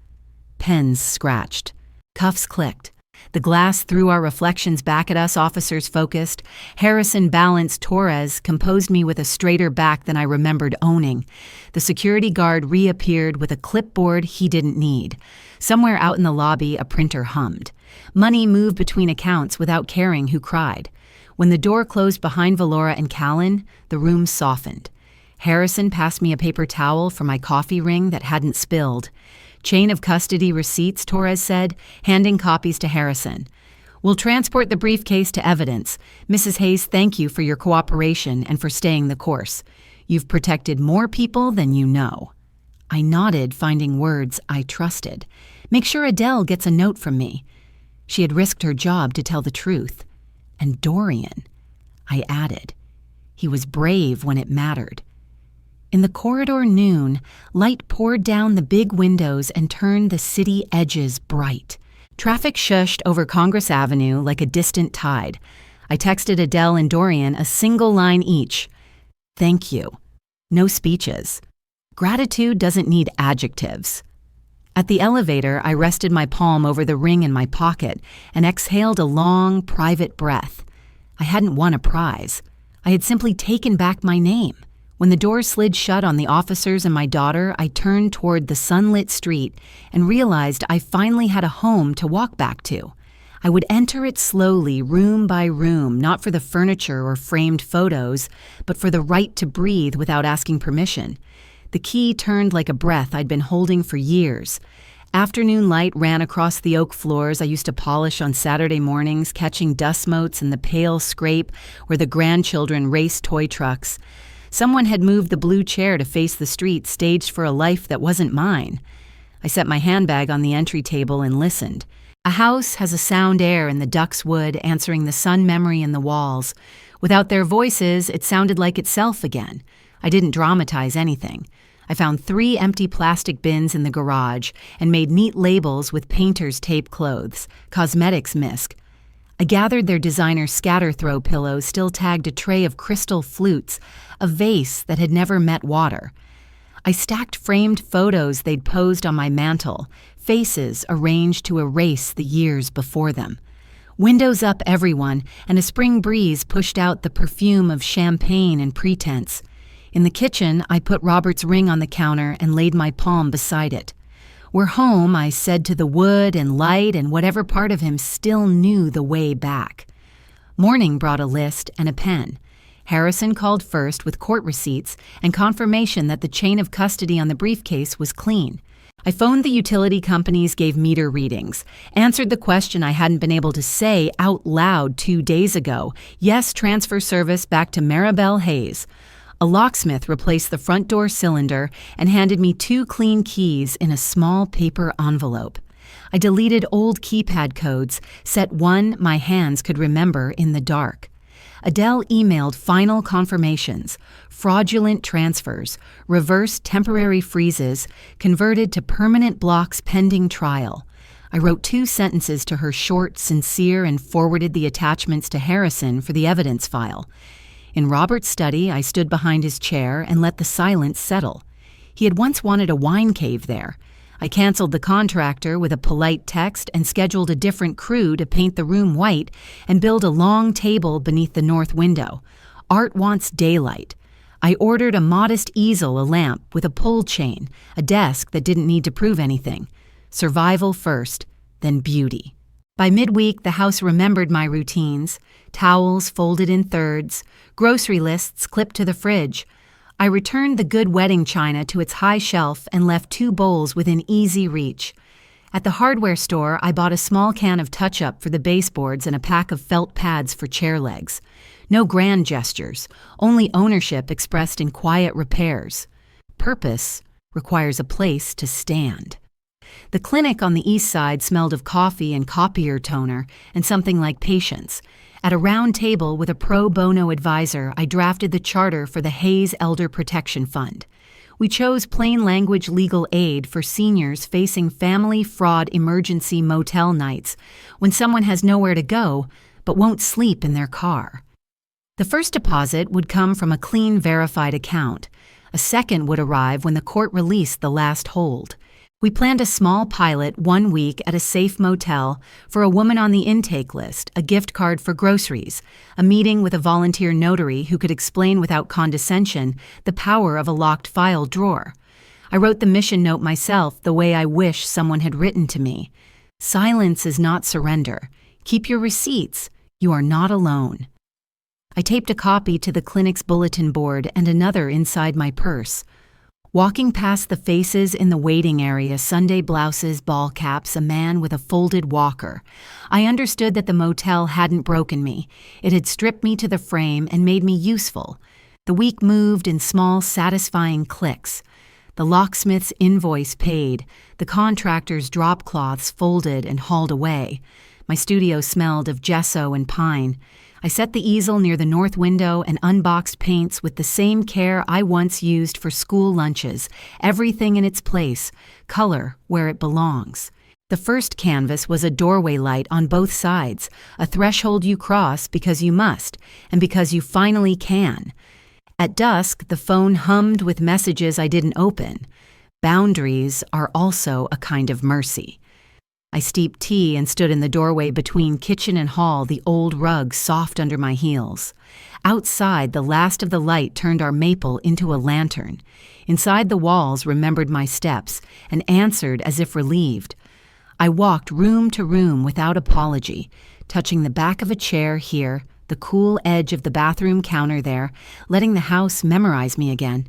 Pens scratched. Cuffs clicked. The glass threw our reflections back at us, officers focused. Harrison balanced Torres, composed me with a straighter back than I remembered owning. The security guard reappeared with a clipboard he didn't need. Somewhere out in the lobby, a printer hummed. Money moved between accounts without caring who cried. When the door closed behind Valora and Callan, the room softened. Harrison passed me a paper towel for my coffee ring that hadn't spilled. "Chain of custody receipts," Torres said, handing copies to Harrison. "We'll transport the briefcase to evidence. Mrs. Hayes, thank you for your cooperation and for staying the course. You've protected more people than you know." I nodded, finding words I trusted. "Make sure Adele gets a note from me." She had risked her job to tell the truth. "And Dorian," I added. He was brave when it mattered. In the corridor noon, light poured down the big windows and turned the city edges bright. Traffic shushed over Congress Avenue like a distant tide. I texted Adele and Dorian a single line each. Thank you. No speeches. Gratitude doesn't need adjectives. At the elevator, I rested my palm over the ring in my pocket and exhaled a long, private breath. I hadn't won a prize. I had simply taken back my name. When the door slid shut on the officers and my daughter, I turned toward the sunlit street and realized I finally had a home to walk back to. I would enter it slowly, room by room, not for the furniture or framed photos, but for the right to breathe without asking permission. The key turned like a breath I'd been holding for years. Afternoon light ran across the oak floors I used to polish on Saturday mornings, catching dust motes in the pale scrape where the grandchildren raced toy trucks. Someone had moved the blue chair to face the street, staged for a life that wasn't mine. I set my handbag on the entry table and listened. A house has a sound air in the duck's wood, answering the sun memory in the walls. Without their voices, it sounded like itself again. I didn't dramatize anything. I found 3 empty plastic bins in the garage and made neat labels with painter's tape clothes, cosmetics misc. I gathered their designer scatter-throw pillows still tagged a tray of crystal flutes, a vase that had never met water. I stacked framed photos they'd posed on my mantel, faces arranged to erase the years before them. Windows up, everyone, and a spring breeze pushed out the perfume of champagne and pretense. In the kitchen, I put Robert's ring on the counter and laid my palm beside it. We're home, I said to the wood and light and whatever part of him still knew the way back. Morning brought a list and a pen. Harrison called first with court receipts and confirmation that the chain of custody on the briefcase was clean. I phoned the utility companies, gave meter readings, answered the question I hadn't been able to say out loud 2 days ago. Yes, transfer service back to Maribel Hayes. A locksmith replaced the front door cylinder and handed me 2 clean keys in a small paper envelope. I deleted old keypad codes, set one my hands could remember in the dark. Adele emailed final confirmations, fraudulent transfers, reversed temporary freezes, converted to permanent blocks pending trial. I wrote 2 sentences to her, short, sincere, and forwarded the attachments to Harrison for the evidence file. In Robert's study, I stood behind his chair and let the silence settle. He had once wanted a wine cave there. I canceled the contractor with a polite text and scheduled a different crew to paint the room white and build a long table beneath the north window. Art wants daylight. I ordered a modest easel, a lamp with a pull chain, a desk that didn't need to prove anything. Survival first, then beauty. By midweek, the house remembered my routines, towels folded in thirds, grocery lists clipped to the fridge. I returned the good wedding china to its high shelf and left 2 bowls within easy reach. At the hardware store, I bought a small can of touch-up for the baseboards and a pack of felt pads for chair legs. No grand gestures, only ownership expressed in quiet repairs. Purpose requires a place to stand. The clinic on the east side smelled of coffee and copier toner and something like patience. At a round table with a pro bono advisor, I drafted the charter for the Hayes Elder Protection Fund. We chose plain language legal aid for seniors facing family fraud emergency motel nights when someone has nowhere to go but won't sleep in their car. The first deposit would come from a clean, verified account. A second would arrive when the court released the last hold. We planned a small pilot 1 week at a safe motel for a woman on the intake list, a gift card for groceries, a meeting with a volunteer notary who could explain without condescension the power of a locked file drawer. I wrote the mission note myself the way I wish someone had written to me. Silence is not surrender. Keep your receipts. You are not alone. I taped a copy to the clinic's bulletin board and another inside my purse. Walking past the faces in the waiting area, Sunday blouses, ball caps, a man with a folded walker, I understood that the motel hadn't broken me. It had stripped me to the frame and made me useful. The week moved in small, satisfying clicks. The locksmith's invoice paid, the contractor's drop cloths folded and hauled away. My studio smelled of gesso and pine. I set the easel near the north window and unboxed paints with the same care I once used for school lunches, everything in its place, color where it belongs. The first canvas was a doorway light on both sides, a threshold you cross because you must, and because you finally can. At dusk, the phone hummed with messages I didn't open. Boundaries are also a kind of mercy. I steeped tea and stood in the doorway between kitchen and hall, the old rug soft under my heels. Outside, the last of the light turned our maple into a lantern. Inside, the walls remembered my steps and answered as if relieved. I walked room to room without apology, touching the back of a chair here, the cool edge of the bathroom counter there, letting the house memorize me again.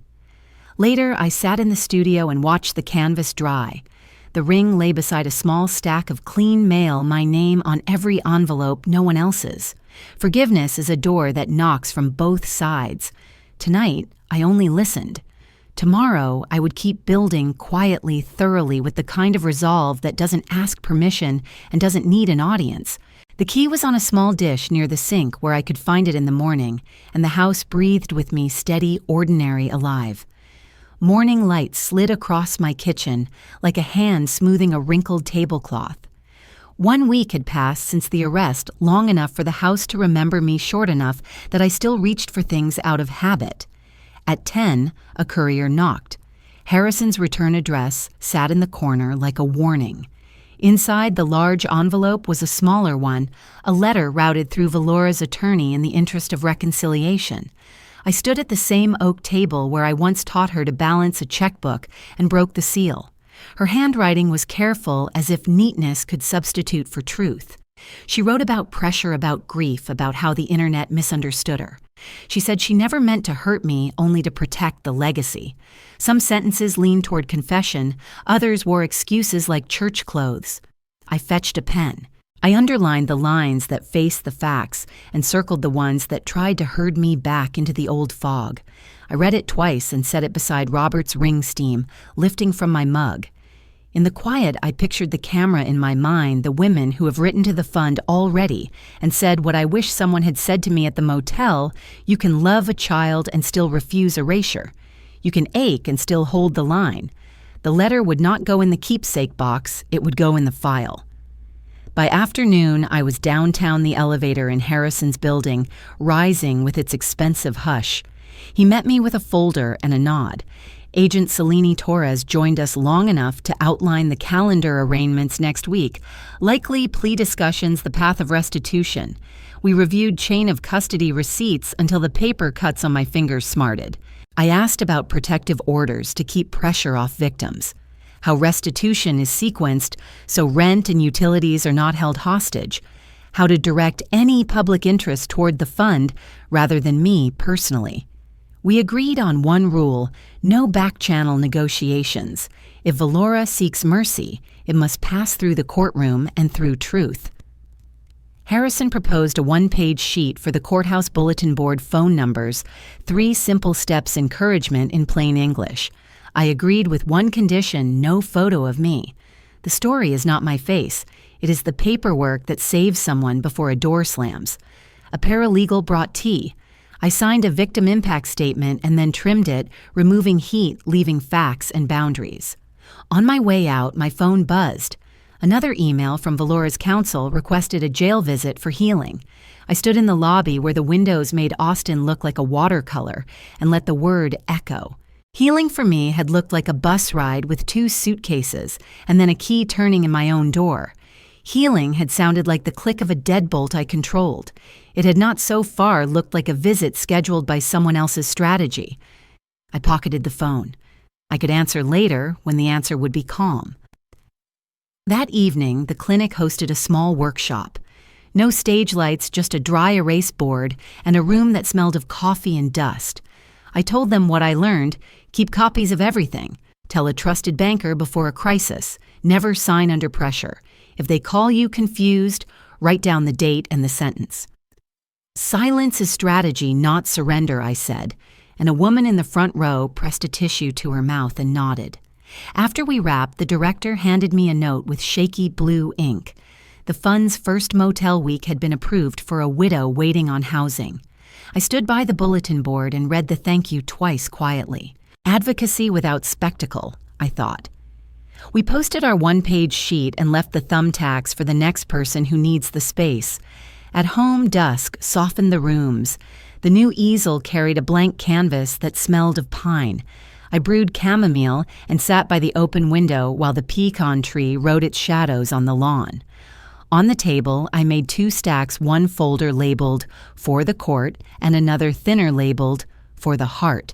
Later, I sat in the studio and watched the canvas dry. The ring lay beside a small stack of clean mail, my name on every envelope, no one else's. Forgiveness is a door that knocks from both sides. Tonight, I only listened. Tomorrow, I would keep building quietly, thoroughly, with the kind of resolve that doesn't ask permission and doesn't need an audience. The key was on a small dish near the sink where I could find it in the morning, and the house breathed with me, steady, ordinary, alive. Morning light slid across my kitchen like a hand smoothing a wrinkled tablecloth. 1 week had passed since the arrest, long enough for the house to remember me, short enough that I still reached for things out of habit. At 10, a courier knocked. Harrison's return address sat in the corner like a warning. Inside the large envelope was a smaller one, a letter routed through Valora's attorney in the interest of reconciliation. I stood at the same oak table where I once taught her to balance a checkbook and broke the seal. Her handwriting was careful, as if neatness could substitute for truth. She wrote about pressure, about grief, about how the internet misunderstood her. She said she never meant to hurt me, only to protect the legacy. Some sentences leaned toward confession, others wore excuses like church clothes. I fetched a pen. I underlined the lines that faced the facts and circled the ones that tried to herd me back into the old fog. I read it twice and set it beside Robert's ring steam, lifting from my mug. In the quiet, I pictured the camera in my mind, the women who have written to the fund already and said what I wish someone had said to me at the motel: you can love a child and still refuse erasure. You can ache and still hold the line. The letter would not go in the keepsake box, it would go in the file. By afternoon, I was downtown the elevator in Harrison's building, rising with its expensive hush. He met me with a folder and a nod. Agent Celini Torres joined us long enough to outline the calendar arraignments next week, likely plea discussions, the path of restitution. We reviewed chain of custody receipts until the paper cuts on my fingers smarted. I asked about protective orders to keep pressure off victims, how restitution is sequenced so rent and utilities are not held hostage, how to direct any public interest toward the fund rather than me personally. We agreed on one rule: no back-channel negotiations. If Valora seeks mercy, it must pass through the courtroom and through truth. Harrison proposed a one-page sheet for the courthouse bulletin board phone numbers, 3 simple steps encouragement in plain English. I agreed with one condition: no photo of me. The story is not my face. It is the paperwork that saves someone before a door slams. A paralegal brought tea. I signed a victim impact statement and then trimmed it, removing heat, leaving facts and boundaries. On my way out, my phone buzzed. Another email from Valora's counsel requested a jail visit for healing. I stood in the lobby where the windows made Austin look like a watercolor and let the word echo. Healing for me had looked like a bus ride with 2 suitcases and then a key turning in my own door. Healing had sounded like the click of a deadbolt I controlled. It had not so far looked like a visit scheduled by someone else's strategy. I pocketed the phone. I could answer later when the answer would be calm. That evening, the clinic hosted a small workshop. No stage lights, just a dry erase board and a room that smelled of coffee and dust. I told them what I learned: keep copies of everything. Tell a trusted banker before a crisis. Never sign under pressure. If they call you confused, write down the date and the sentence. Silence is strategy, not surrender, I said, and a woman in the front row pressed a tissue to her mouth and nodded. After we wrapped, the director handed me a note with shaky blue ink. The fund's first motel week had been approved for a widow waiting on housing. I stood by the bulletin board and read the thank you twice quietly. Advocacy without spectacle, I thought. We posted our one-page sheet and left the thumbtacks for the next person who needs the space. At home, dusk softened the rooms. The new easel carried a blank canvas that smelled of pine. I brewed chamomile and sat by the open window while the pecan tree rode its shadows on the lawn. On the table, I made 2 stacks, one folder labeled "For the Court" and another thinner labeled "For the Heart."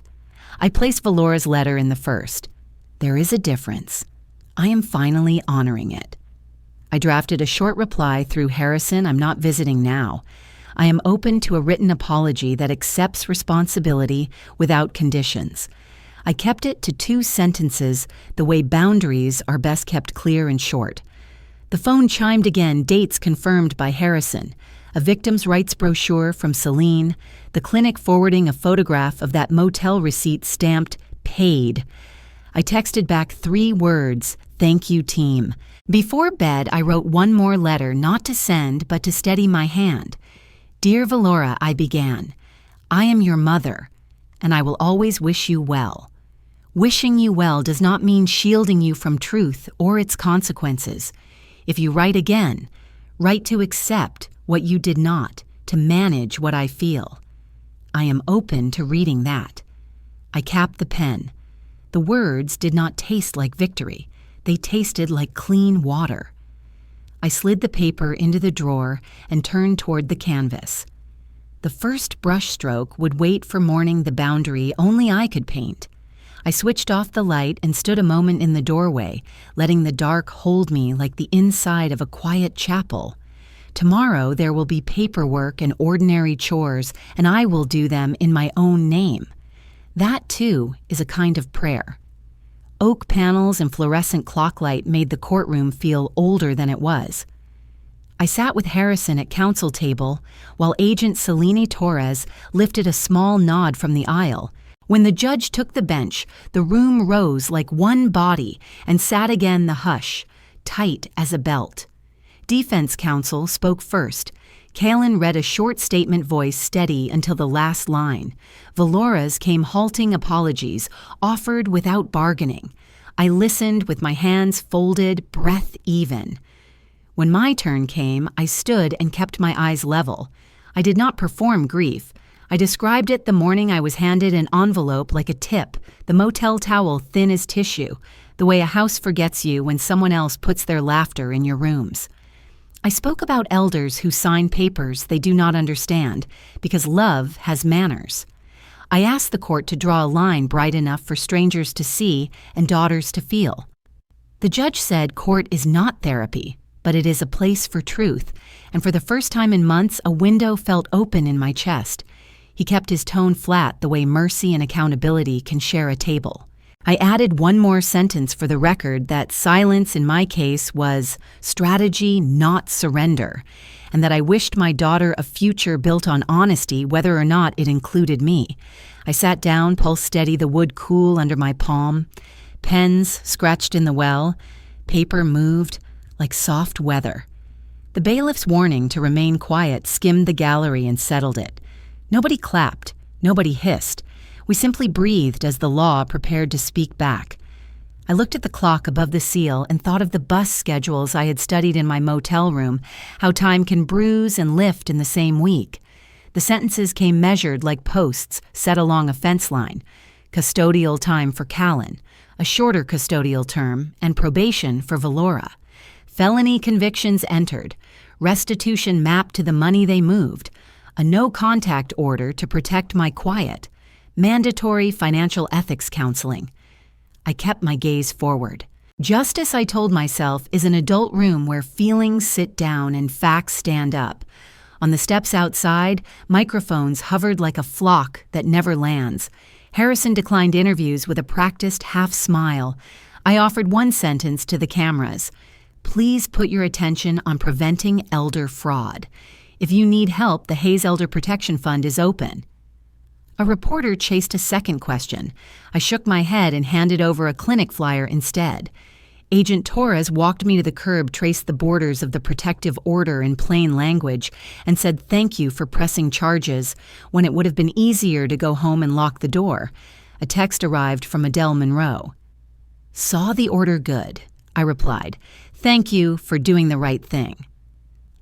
I placed Valora's letter in the first. There is a difference. I am finally honoring it. I drafted a short reply through Harrison. I'm not visiting now. I am open to a written apology that accepts responsibility without conditions. I kept it to 2 sentences, the way boundaries are best kept clear and short. The phone chimed again, dates confirmed by Harrison, a victim's rights brochure from Celine, the clinic forwarding a photograph of that motel receipt stamped "paid." I texted back 3 words, "Thank you, team." Before bed, I wrote one more letter, not to send, but to steady my hand. "Dear Valora," I began, "I am your mother, and I will always wish you well. Wishing you well does not mean shielding you from truth or its consequences. If you write again, write to accept what you did not, to manage what I feel. I am open to reading that." I capped the pen. The words did not taste like victory. They tasted like clean water. I slid the paper into the drawer and turned toward the canvas. The first brushstroke would wait for morning the boundary only I could paint. I switched off the light and stood a moment in the doorway, letting the dark hold me like the inside of a quiet chapel. Tomorrow there will be paperwork and ordinary chores, and I will do them in my own name. That, too, is a kind of prayer. Oak panels and fluorescent clocklight made the courtroom feel older than it was. I sat with Harrison at counsel table while Agent Selene Torres lifted a small nod from the aisle. When the judge took the bench, the room rose like one body and sat again the hush, tight as a belt. Defense counsel spoke first. Kalin read a short statement, voice steady until the last line. Valora's came halting apologies, offered without bargaining. I listened with my hands folded, breath even. When my turn came, I stood and kept my eyes level. I did not perform grief. I described it the morning I was handed an envelope like a tip, the motel towel thin as tissue, the way a house forgets you when someone else puts their laughter in your rooms. I spoke about elders who sign papers they do not understand, because love has manners. I asked the court to draw a line bright enough for strangers to see and daughters to feel. The judge said court is not therapy, but it is a place for truth, and for the first time in months, a window felt open in my chest. He kept his tone flat the way mercy and accountability can share a table. I added one more sentence for the record that silence in my case was strategy, not surrender, and that I wished my daughter a future built on honesty, whether or not it included me. I sat down, pulse steady, the wood cool under my palm. Pens scratched in the well. Paper moved like soft weather. The bailiff's warning to remain quiet skimmed the gallery and settled it. Nobody clapped. Nobody hissed. We simply breathed as the law prepared to speak back. I looked at the clock above the seal and thought of the bus schedules I had studied in my motel room, how time can bruise and lift in the same week. The sentences came measured like posts set along a fence line. Custodial time for Callan, a shorter custodial term, and probation for Valora. Felony convictions entered, restitution mapped to the money they moved, a no-contact order to protect my quiet, mandatory financial ethics counseling. I kept my gaze forward. Justice, I told myself, is an adult room where feelings sit down and facts stand up. On the steps outside, microphones hovered like a flock that never lands. Harrison declined interviews with a practiced half-smile. I offered one sentence to the cameras. Please put your attention on preventing elder fraud. If you need help, the Hayes Elder Protection Fund is open. A reporter chased a second question. I shook my head and handed over a clinic flyer instead. Agent Torres walked me to the curb, traced the borders of the protective order in plain language, and said thank you for pressing charges when it would have been easier to go home and lock the door. A text arrived from Adele Monroe. Saw the order good. I replied. Thank you for doing the right thing.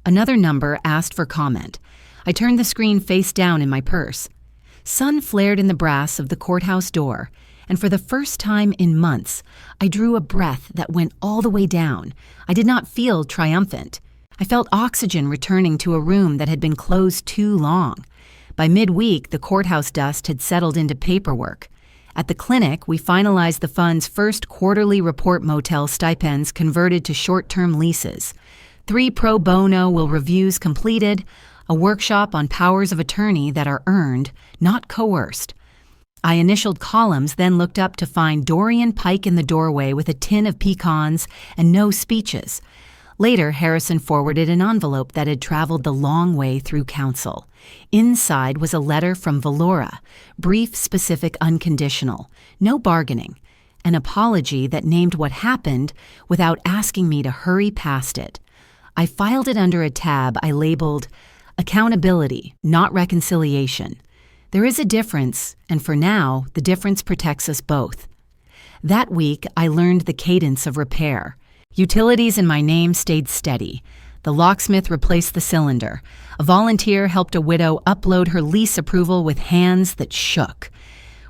Another number asked for comment. I turned the screen face down in my purse. Sun flared in the brass of the courthouse door, and for the first time in months, I drew a breath that went all the way down. I did not feel triumphant. I felt oxygen returning to a room that had been closed too long. By midweek, the courthouse dust had settled into paperwork. At the clinic, we finalized the fund's first quarterly report motel stipends converted to short-term leases. 3 pro bono will reviews completed, a workshop on powers of attorney that are earned, not coerced. I initialed columns, then looked up to find Dorian Pike in the doorway with a tin of pecans and no speeches. Later, Harrison forwarded an envelope that had traveled the long way through counsel. Inside was a letter from Valora, brief, specific, unconditional, no bargaining, an apology that named what happened without asking me to hurry past it. I filed it under a tab I labeled Accountability, Not Reconciliation. There is a difference, and for now, the difference protects us both. That week, I learned the cadence of repair. Utilities in my name stayed steady. The locksmith replaced the cylinder. A volunteer helped a widow upload her lease approval with hands that shook.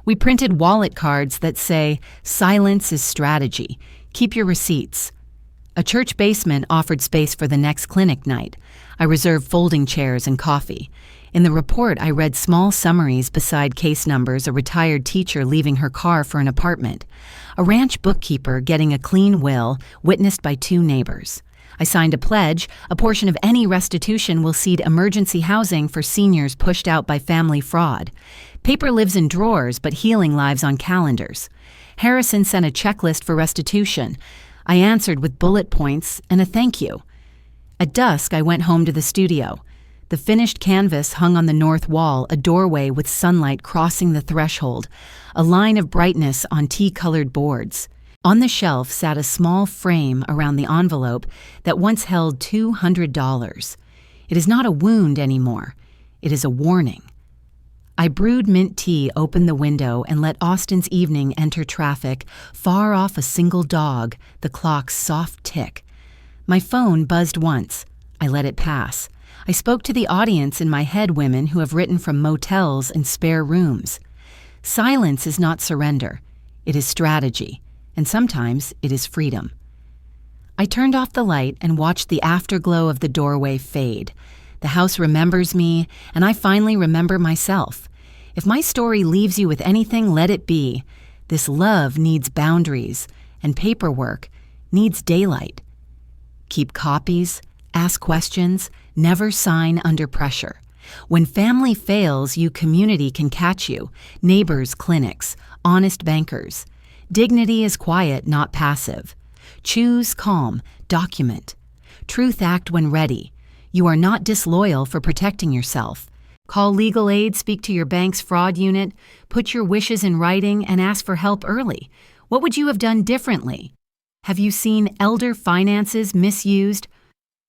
We printed wallet cards that say, "Silence is strategy. Keep your receipts." A church basement offered space for the next clinic night. I reserved folding chairs and coffee. In the report, I read small summaries beside case numbers, a retired teacher leaving her car for an apartment, a ranch bookkeeper getting a clean will witnessed by 2 neighbors. I signed a pledge, a portion of any restitution will seed emergency housing for seniors pushed out by family fraud. Paper lives in drawers, but healing lives on calendars. Harrison sent a checklist for restitution. I answered with bullet points and a thank you. At dusk, I went home to the studio. The finished canvas hung on the north wall, a doorway with sunlight crossing the threshold, a line of brightness on tea-colored boards. On the shelf sat a small frame around the envelope that once held $200. It is not a wound anymore. It is a warning. I brewed mint tea, opened the window, and let Austin's evening enter traffic, far off a single dog, the clock's soft tick. My phone buzzed once. I let it pass. I spoke to the audience in my head, women who have written from motels and spare rooms. Silence is not surrender. It is strategy, and sometimes it is freedom. I turned off the light and watched the afterglow of the doorway fade. The house remembers me, and I finally remember myself. If my story leaves you with anything, let it be. This love needs boundaries, and paperwork needs daylight. Keep copies, ask questions, never sign under pressure. When family fails, community can catch you. Neighbors, clinics, honest bankers. Dignity is quiet, not passive. Choose calm, document. Truth act when ready. You are not disloyal for protecting yourself. Call legal aid, speak to your bank's fraud unit, put your wishes in writing, and ask for help early. What would you have done differently? Have you seen elder finances misused?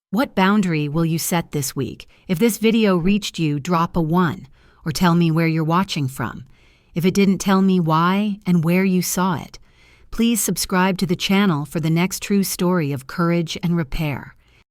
What boundary will you set this week? If this video reached you, drop a 1 or tell me where you're watching from. If it didn't, tell me why and where you saw it. Please subscribe to the channel for the next true story of courage and repair.